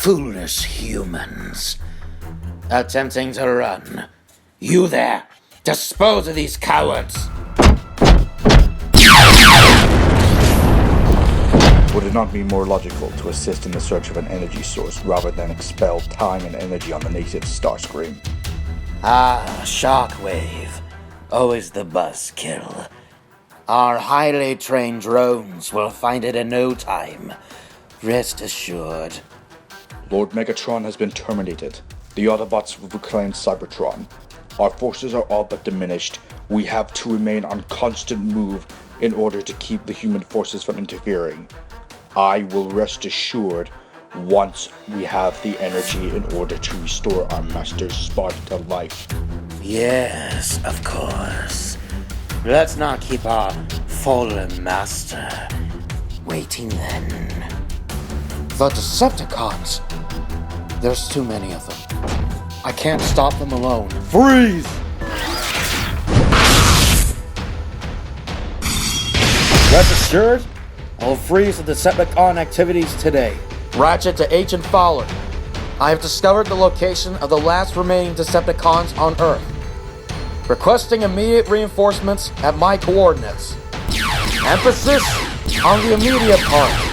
Foolish humans. Attempting to run. You there! Dispose of these cowards! Would it not be more logical to assist in the search of an energy source rather than expel time and energy on the native Starscream? Shockwave. Always the buzzkill. Our highly trained drones will find it in no time. Rest assured. Lord Megatron has been terminated. The Autobots have reclaimed Cybertron. Our forces are all but diminished. We have to remain on constant move in order to keep the human forces from interfering. I will rest assured once we have the energy in order to restore our master's spark to life. Yes, of course. Let's not keep our fallen master waiting then. The Decepticons! There's too many of them. I can't stop them alone. Freeze! Rest assured, I'll freeze the Decepticon activities today. Ratchet to Agent Fowler. I have discovered the location of the last remaining Decepticons on Earth. Requesting immediate reinforcements at my coordinates. Emphasis on the immediate part.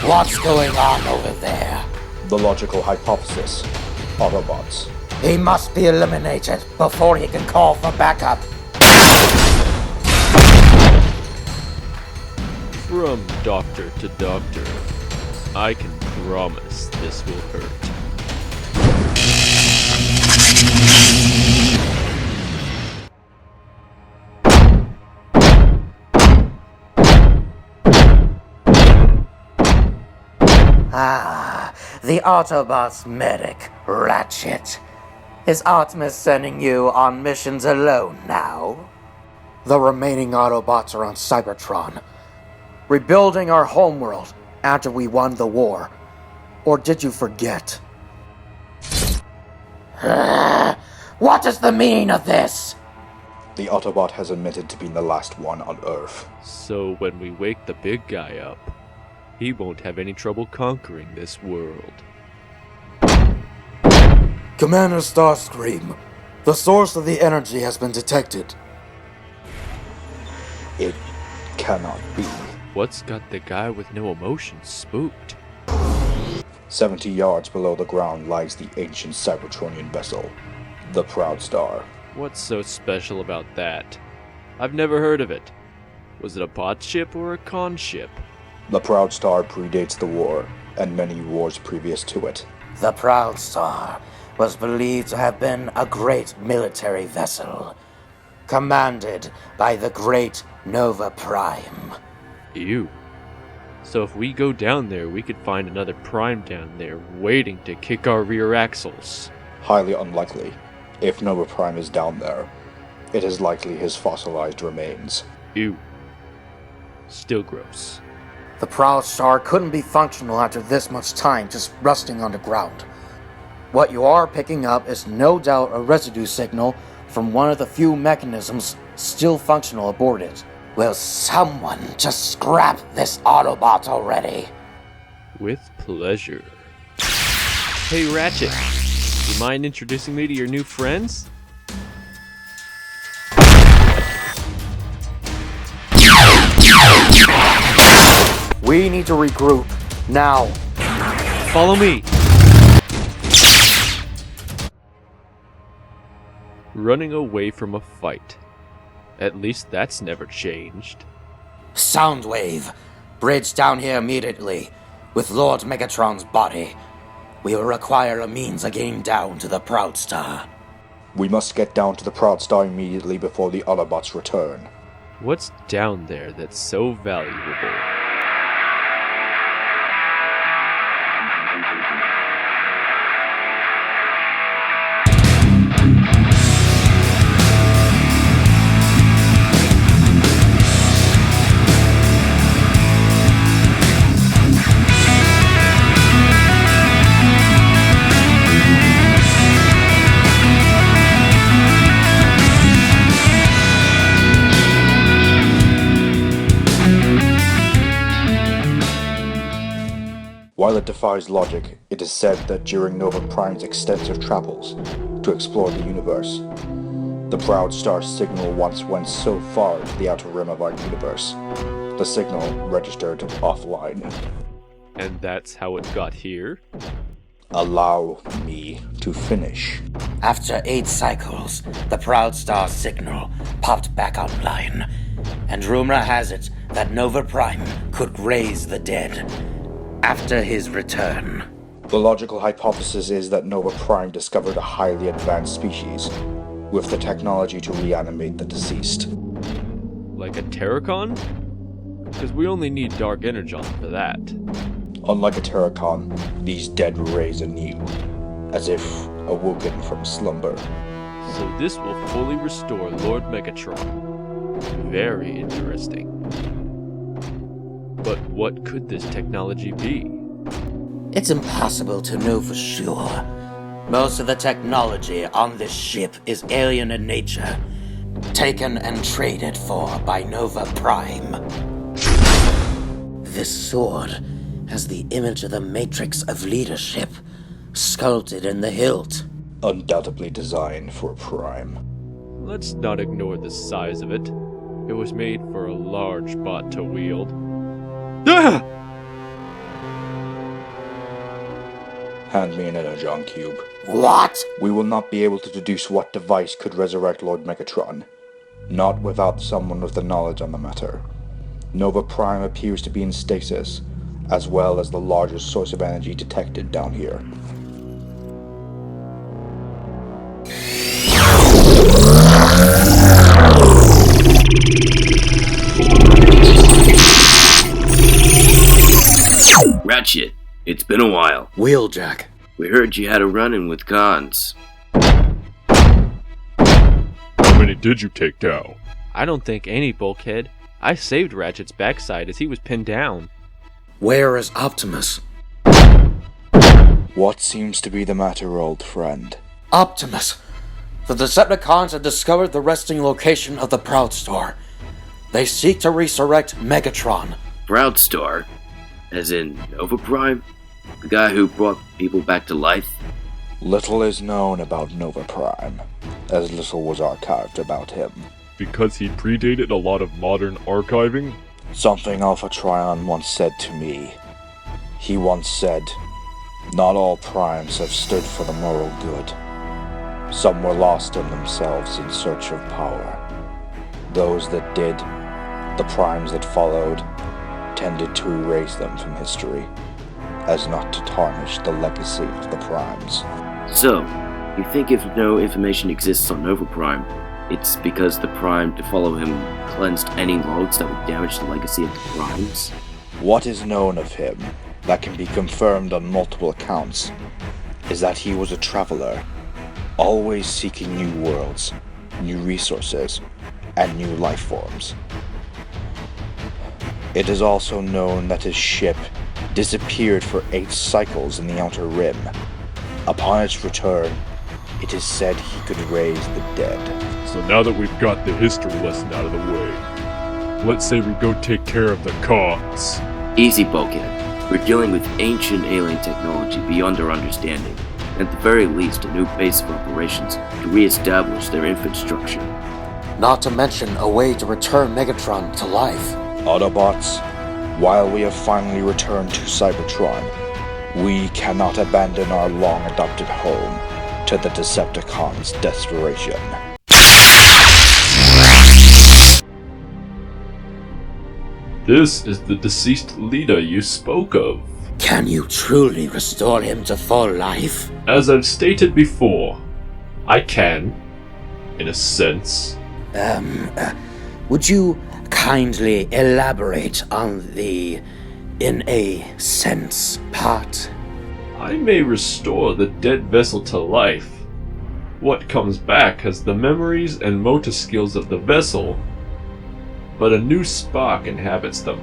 What's going on over there? The logical hypothesis. Autobots. He must be eliminated before he can call for backup. From doctor to doctor, I can promise this will hurt. The Autobot's medic, Ratchet. Is Optimus sending you on missions alone now? The remaining Autobots are on Cybertron, rebuilding our homeworld after we won the war. Or did you forget? What is the meaning of this? The Autobot has admitted to being the last one on Earth. So when we wake the big guy up, he won't have any trouble conquering this world. Commander Starscream, the source of the energy has been detected. It cannot be. What's got the guy with no emotions spooked? 70 yards below the ground lies the ancient Cybertronian vessel, the Proud Star. What's so special about that? I've never heard of it. Was it a bot ship or a con ship? The Proud Star predates the war, and many wars previous to it. The Proud Star was believed to have been a great military vessel, commanded by the great Nova Prime. Ew. So if we go down there, we could find another Prime down there waiting to kick our rear axles. Highly unlikely. If Nova Prime is down there, it is likely his fossilized remains. Ew. Still gross. The Proud Star couldn't be functional after this much time just rusting underground. What you are picking up is no doubt a residue signal from one of the few mechanisms still functional aboard it. Will someone just scrap this Autobot already? With pleasure. Hey Ratchet, you mind introducing me to your new friends? We need to regroup, now. Follow me! Running away from a fight. At least that's never changed. Soundwave, bridge down here immediately, with Lord Megatron's body. We will require a means of getting down to the Proud Star. We must get down to the Proud Star immediately before the Autobots return. What's down there that's so valuable? While it defies logic, it is said that during Nova Prime's extensive travels to explore the universe, the Proud Star signal once went so far into the outer rim of our universe, the signal registered offline. And that's how it got here? Allow me to finish. After 8 cycles, the Proud Star signal popped back online, and rumor has it that Nova Prime could raise the dead after his return. The logical hypothesis is that Nova Prime discovered a highly advanced species, with the technology to reanimate the deceased. Like a Terracon? Because we only need Dark Energon for that. Unlike a Terracon, these dead were raised anew, as if awoken from slumber. So this will fully restore Lord Megatron. Very interesting. But what could this technology be? It's impossible to know for sure. Most of the technology on this ship is alien in nature, taken and traded for by Nova Prime. This sword has the image of the Matrix of leadership sculpted in the hilt. Undoubtedly designed for Prime. Let's not ignore the size of it. It was made for a large bot to wield. Ah! Hand me an Energon Cube. What? We will not be able to deduce what device could resurrect Lord Megatron. Not without someone with the knowledge on the matter. Nova Prime appears to be in stasis, as well as the largest source of energy detected down here. Ratchet, it's been a while. Wheeljack. We heard you had a run-in with Cons. How many did you take down? I don't think any, Bulkhead. I saved Ratchet's backside as he was pinned down. Where is Optimus? What seems to be the matter, old friend? Optimus! The Decepticons have discovered the resting location of the Proud Star. They seek to resurrect Megatron. Proud Star? As in Nova Prime? The guy who brought people back to life? Little is known about Nova Prime, as little was archived about him. Because he predated a lot of modern archiving? Something Alpha Trion once said to me. He once said, "Not all primes have stood for the moral good. Some were lost in themselves in search of power. Those that did, the primes that followed, tended to erase them from history, as not to tarnish the legacy of the primes." So, you think if no information exists on Nova Prime, it's because the Prime to follow him cleansed any logs that would damage the legacy of the Primes? What is known of him, that can be confirmed on multiple accounts, is that he was a traveler, always seeking new worlds, new resources, and new life forms. It is also known that his ship disappeared for 8 cycles in the Outer Rim. Upon its return, it is said he could raise the dead. So now that we've got the history lesson out of the way, let's say we go take care of the Cons. Easy, Bulkhead. We're dealing with ancient alien technology beyond our understanding. At the very least, a new base of operations to re-establish their infrastructure. Not to mention a way to return Megatron to life. Autobots, while we have finally returned to Cybertron, we cannot abandon our long-adopted home to the Decepticons' desperation. This is the deceased leader you spoke of. Can you truly restore him to full life? As I've stated before, I can, in a sense. Would you kindly elaborate on the "in a sense" part? I may restore the dead vessel to life. What comes back has the memories and motor skills of the vessel, but a new spark inhabits them.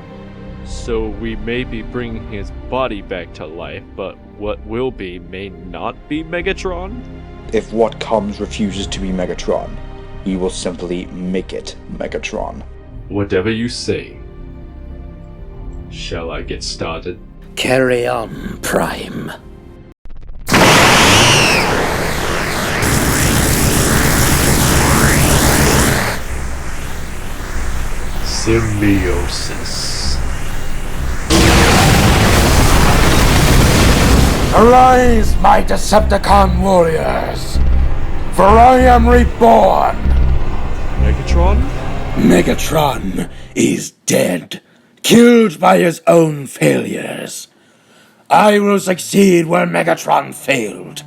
So we may be bringing his body back to life, but what will be may not be Megatron? If what comes refuses to be Megatron, we will simply make it Megatron. Whatever you say. Shall I get started? Carry on, Prime. Symbiosis. Arise, my Decepticon warriors, for I am reborn! Megatron? Megatron is dead, killed by his own failures. I will succeed where Megatron failed.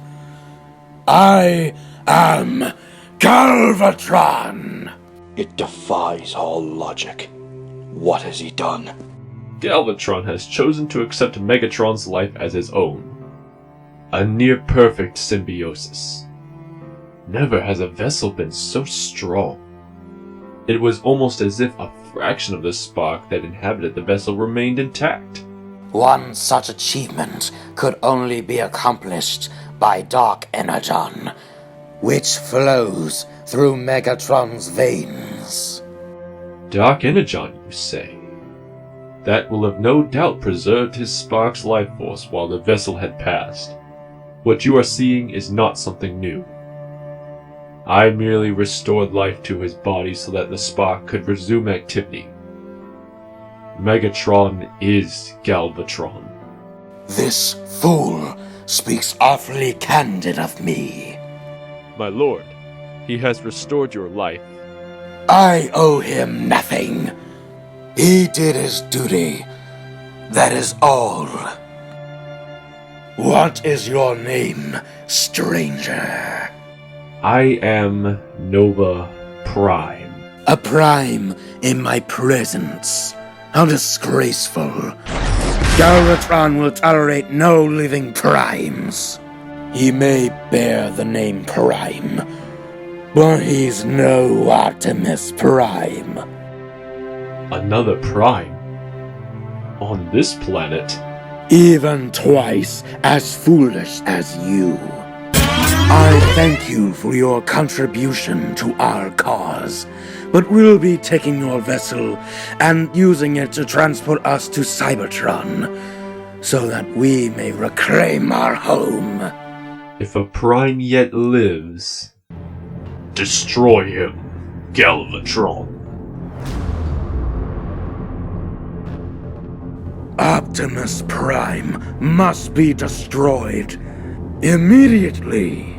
I am Galvatron! It defies all logic. What has he done? Galvatron has chosen to accept Megatron's life as his own. A near-perfect symbiosis. Never has a vessel been so strong. It was almost as if a fraction of the spark that inhabited the vessel remained intact. One such achievement could only be accomplished by dark energon, which flows through Megatron's veins. Dark Energon, you say? That will have no doubt preserved his spark's life force while the vessel had passed. What you are seeing is not something new. I merely restored life to his body so that the spark could resume activity. Megatron is Galvatron. This fool speaks awfully candid of me. My lord, he has restored your life. I owe him nothing. He did his duty. That is all. What is your name, stranger? I am Nova Prime. A prime in my presence. How disgraceful. Galvatron will tolerate no living primes. He may bear the name Prime, but he's no Optimus Prime. Another Prime? On this planet? Even twice as foolish as you. I thank you for your contribution to our cause, but we'll be taking your vessel and using it to transport us to Cybertron, so that we may reclaim our home. If a Prime yet lives, destroy him, Galvatron. Optimus Prime must be destroyed immediately.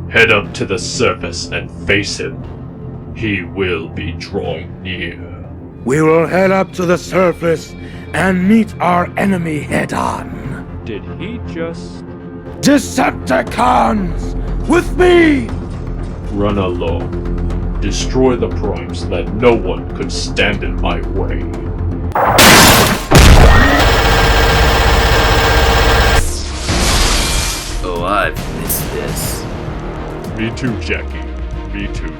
Head up to the surface and face him. He will be drawing near. We will head up to the surface and meet our enemy head-on. Did he just... Decepticons! With me! Run along. Destroy the Prime so that no one could stand in my way. Oh, I've missed this. Me too, Jackie. Me too.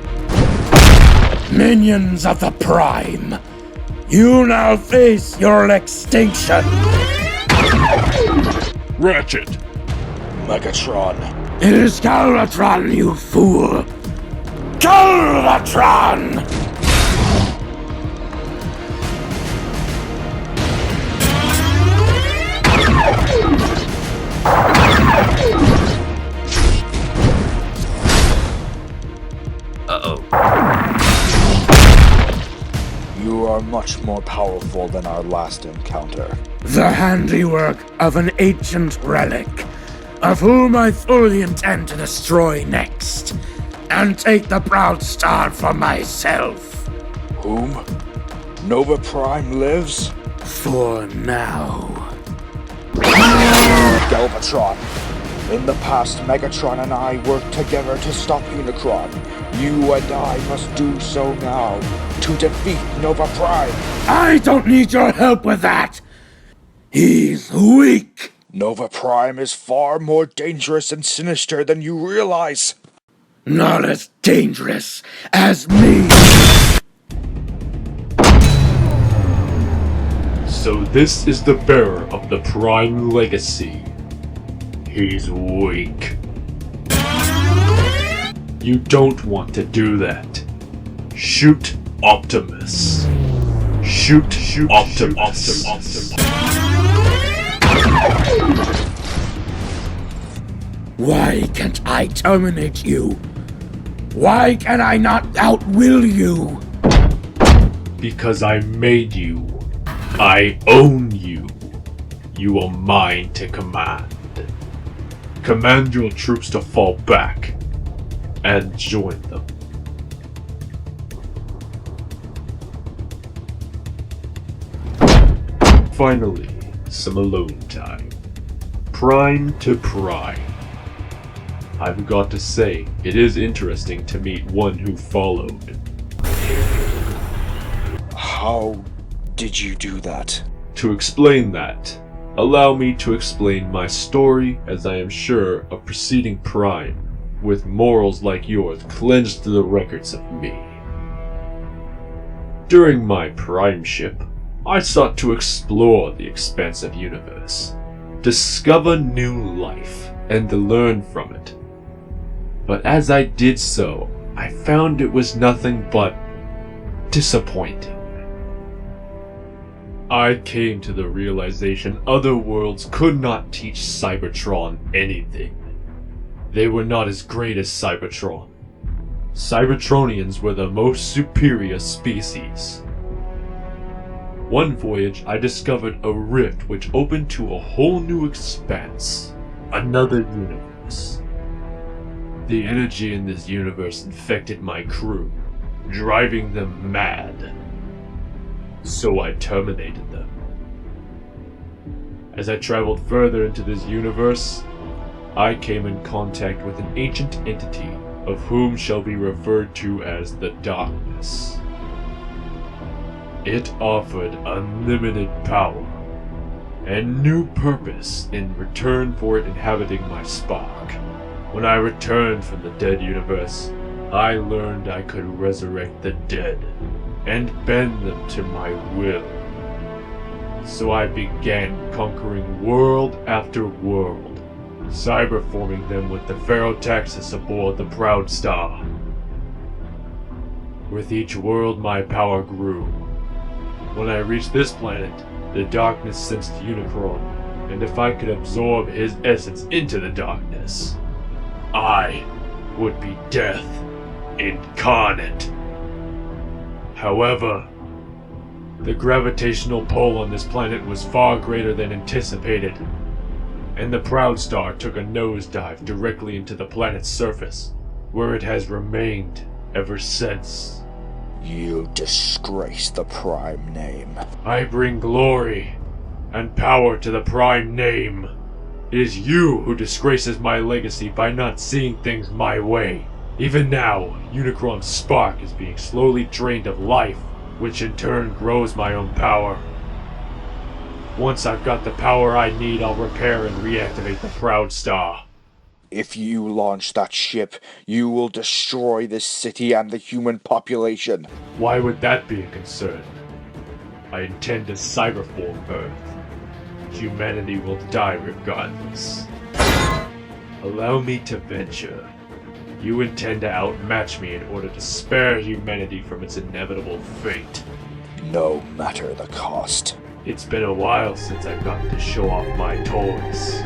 Minions of the Prime, you now face your extinction! Ratchet! Megatron. It is Galvatron, you fool! Galvatron! Uh-oh. You are much more powerful than our last encounter. The handiwork of an ancient relic, of whom I fully intend to destroy next, and take the proud star for myself. Whom? Nova Prime lives? For now. Galvatron. In the past, Megatron and I worked together to stop Unicron. You and I must do so now, to defeat Nova Prime. I don't need your help with that! He's weak! Nova Prime is far more dangerous and sinister than you realize. Not as dangerous as me! So this is the bearer of the Prime legacy. He's weak. You don't want to do that. Shoot Optimus. Shoot Optimus. Why can't I terminate you? Why can I not outwill you? Because I made you. I own you. You are mine to command. Command your troops to fall back and join them. Finally, some alone time. Prime to prime. I've got to say, it is interesting to meet one who followed. How did you do that? To explain that, allow me to explain my story, as I am sure a preceding prime, with morals like yours, cleansed the records of me. During my primeship, I sought to explore the expansive universe, discover new life, and to learn from it. But as I did so, I found it was nothing but disappointing. I came to the realization other worlds could not teach Cybertron anything. They were not as great as Cybertron. Cybertronians were the most superior species. One voyage, I discovered a rift which opened to a whole new expanse, another universe. The energy in this universe infected my crew, driving them mad. So I terminated them. As I traveled further into this universe, I came in contact with an ancient entity of whom shall be referred to as the Darkness. It offered unlimited power and new purpose in return for it inhabiting my spark. When I returned from the dead universe, I learned I could resurrect the dead and bend them to my will. So I began conquering world after world, cyberforming them with the Ferrotaxis aboard the Proud Star. With each world my power grew. When I reached this planet, the darkness sensed Unicron, and if I could absorb his essence into the darkness, I would be death incarnate. However, the gravitational pull on this planet was far greater than anticipated, and the Proud Star took a nosedive directly into the planet's surface, where it has remained ever since. You disgrace the Prime name. I bring glory and power to the Prime name. It is you who disgraces my legacy by not seeing things my way. Even now, Unicron's spark is being slowly drained of life, which in turn grows my own power. Once I've got the power I need, I'll repair and reactivate the Proud Star. If you launch that ship, you will destroy this city and the human population. Why would that be a concern? I intend to cyberform Earth. Humanity will die regardless. Allow me to venture. You intend to outmatch me in order to spare humanity from its inevitable fate. No matter the cost. It's been a while since I've gotten to show off my toys.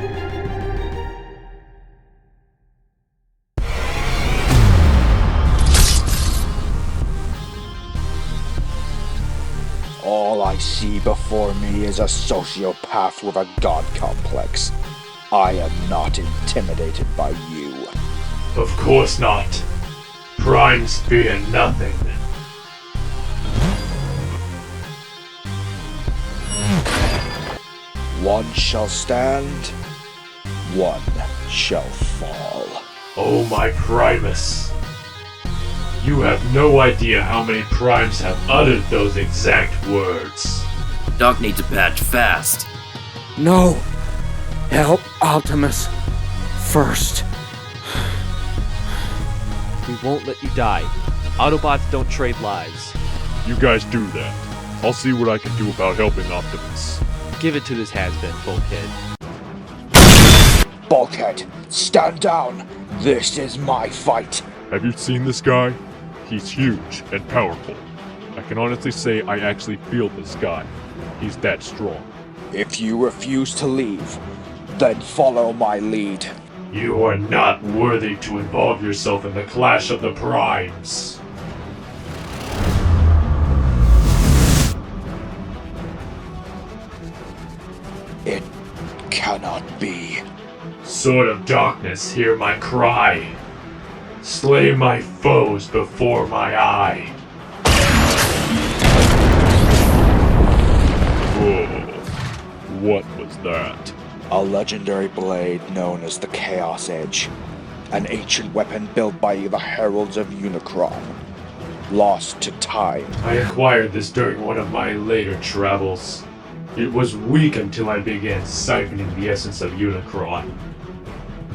All I see before me is a sociopath with a god complex. I am not intimidated by you. Of course not. Primes fear nothing. One shall stand, one shall fall. Oh my Primus. You have no idea how many Primes have uttered those exact words. Doc needs a patch fast. No! Help Optimus first. We won't let you die. Autobots don't trade lives. You guys do that. I'll see what I can do about helping Optimus. Give it to this has-been, Bulkhead. Bulkhead, stand down! This is my fight! Have you seen this guy? He's huge and powerful. I can honestly say I actually feel this guy. He's that strong. If you refuse to leave, Then follow my lead. You are not worthy to involve yourself in the clash of the primes. It cannot be. Sword of Darkness, hear my cry. Slay my foes before my eye. Whoa. What was that? A legendary blade known as the Chaos Edge. An ancient weapon built by the Heralds of Unicron. Lost to time. I acquired this during one of my later travels. It was weak until I began siphoning the essence of Unicron.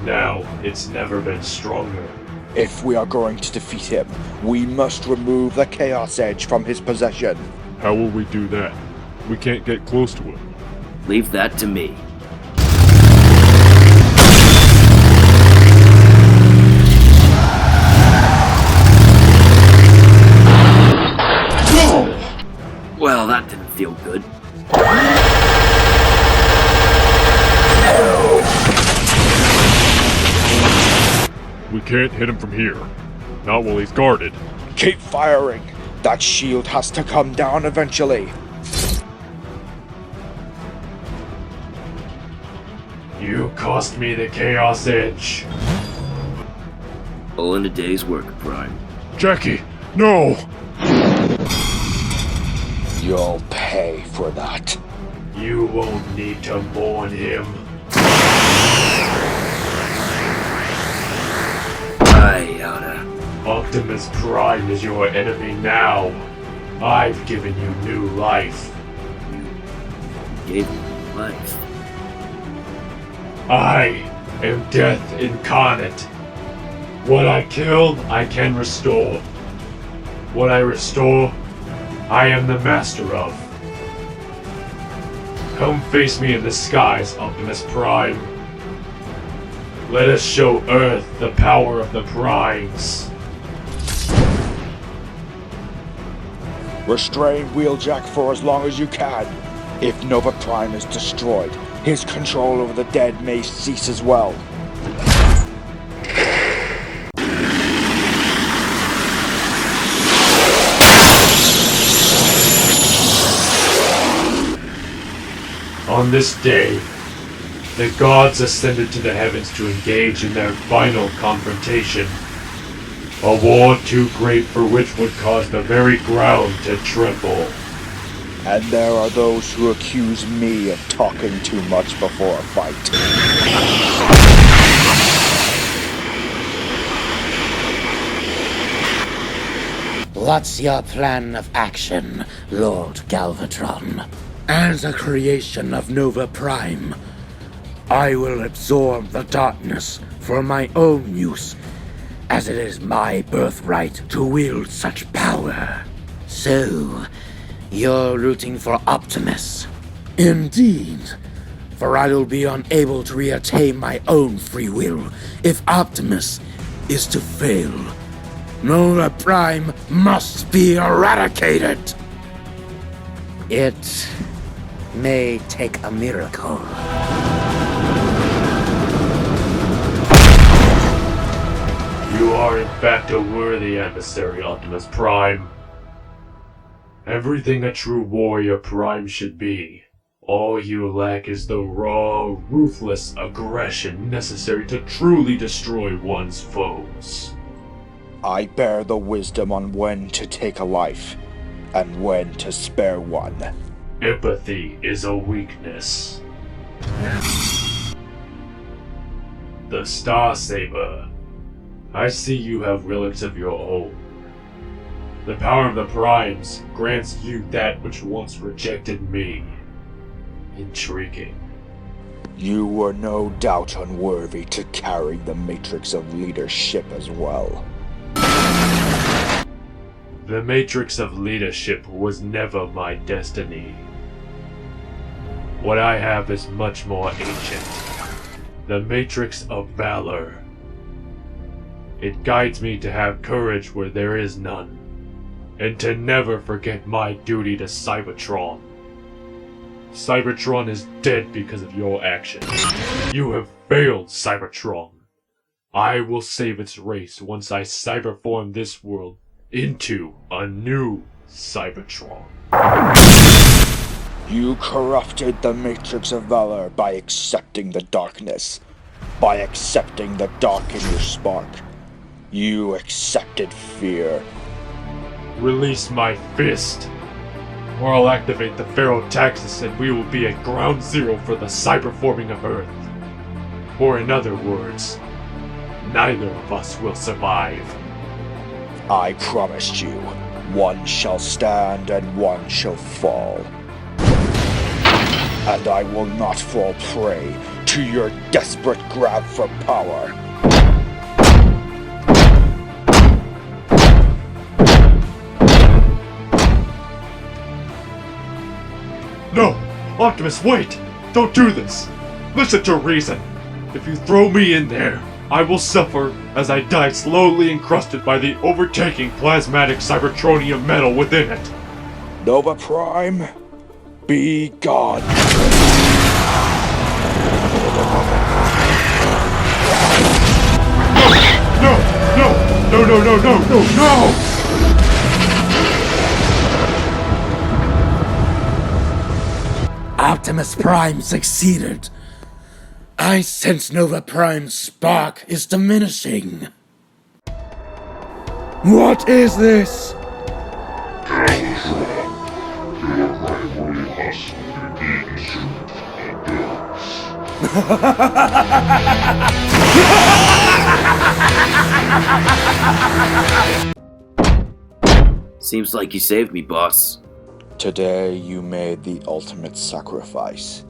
Now, it's never been stronger. If we are going to defeat him, we must remove the Chaos Edge from his possession. How will we do that? We can't get close to him. Leave that to me. Well, that didn't feel good. We can't hit him from here. Not while he's guarded. Keep firing. That shield has to come down eventually. You cost me the Chaos Edge. All in a day's work, Prime. Jackie, no! You'll pay for that. You won't need to mourn him. I oughta. Optimus Prime is your enemy now. I've given you new life. Gave me life. I am death incarnate. What I killed, I can restore. What I restore, I am the master of. Come face me in the skies, Optimus Prime. Let us show Earth the power of the Primes. Restrain Wheeljack for as long as you can. If Nova Prime is destroyed, his control over the dead may cease as well. On this day, the gods ascended to the heavens to engage in their final confrontation. A war too great for which would cause the very ground to tremble. And there are those who accuse me of talking too much before a fight. What's your plan of action, Lord Galvatron? As a creation of Nova Prime, I will absorb the darkness for my own use, as it is my birthright to wield such power. So, you're rooting for Optimus? Indeed, for I will be unable to reattain my own free will if Optimus is to fail. Nova Prime must be eradicated! It may take a miracle. You are in fact a worthy adversary, Optimus Prime. Everything a true warrior Prime should be. All you lack is the raw, ruthless aggression necessary to truly destroy one's foes. I bear the wisdom on when to take a life, and when to spare one. Empathy is a weakness. The Star Saber. I see you have relics of your own. The power of the Primes grants you that which once rejected me. Intriguing. You were no doubt unworthy to carry the matrix of leadership as well. The Matrix of Leadership was never my destiny. What I have is much more ancient. The Matrix of Valor. It guides me to have courage where there is none, and to never forget my duty to Cybertron. Cybertron is dead because of your actions. You have failed, Cybertron. I will save its race once I cyberform this world into a new Cybertron. You corrupted the Matrix of Valor by accepting the darkness. By accepting the dark in your spark. You accepted fear. Release my fist, or I'll activate the Ferrotaxis and we will be at ground zero for the cyberforming of Earth. Or in other words, neither of us will survive. I promised you, one shall stand and one shall fall. And I will not fall prey to your desperate grab for power. No! Optimus, wait! Don't do this! Listen to reason! If you throw me in there, I will suffer as I die slowly encrusted by the overtaking plasmatic Cybertronium metal within it. Nova Prime, be gone. No! No! No, no, no, no, no, no! Optimus Prime succeeded. I sense Nova Prime's spark is diminishing. What is this? Seems like you saved me, boss. Today you made the ultimate sacrifice,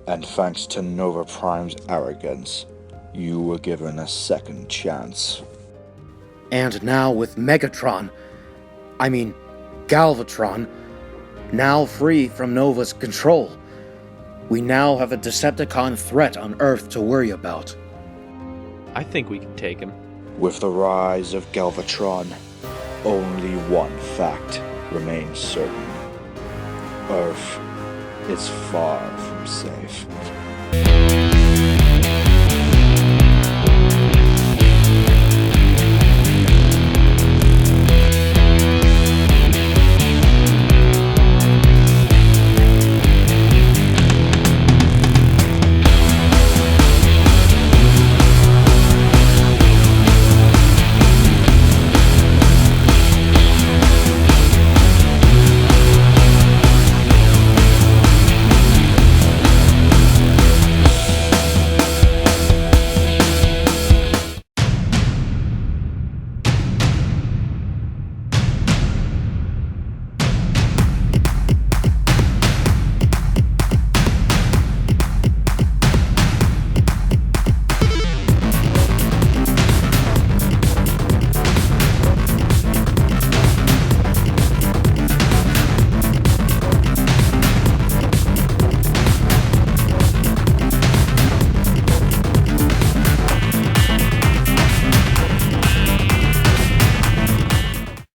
and thanks to Nova Prime's arrogance, you were given a second chance. And now with Galvatron, now free from Nova's control, we now have a Decepticon threat on Earth to worry about. I think we can take him. With the rise of Galvatron, only one fact remains certain. Earth is far from safe.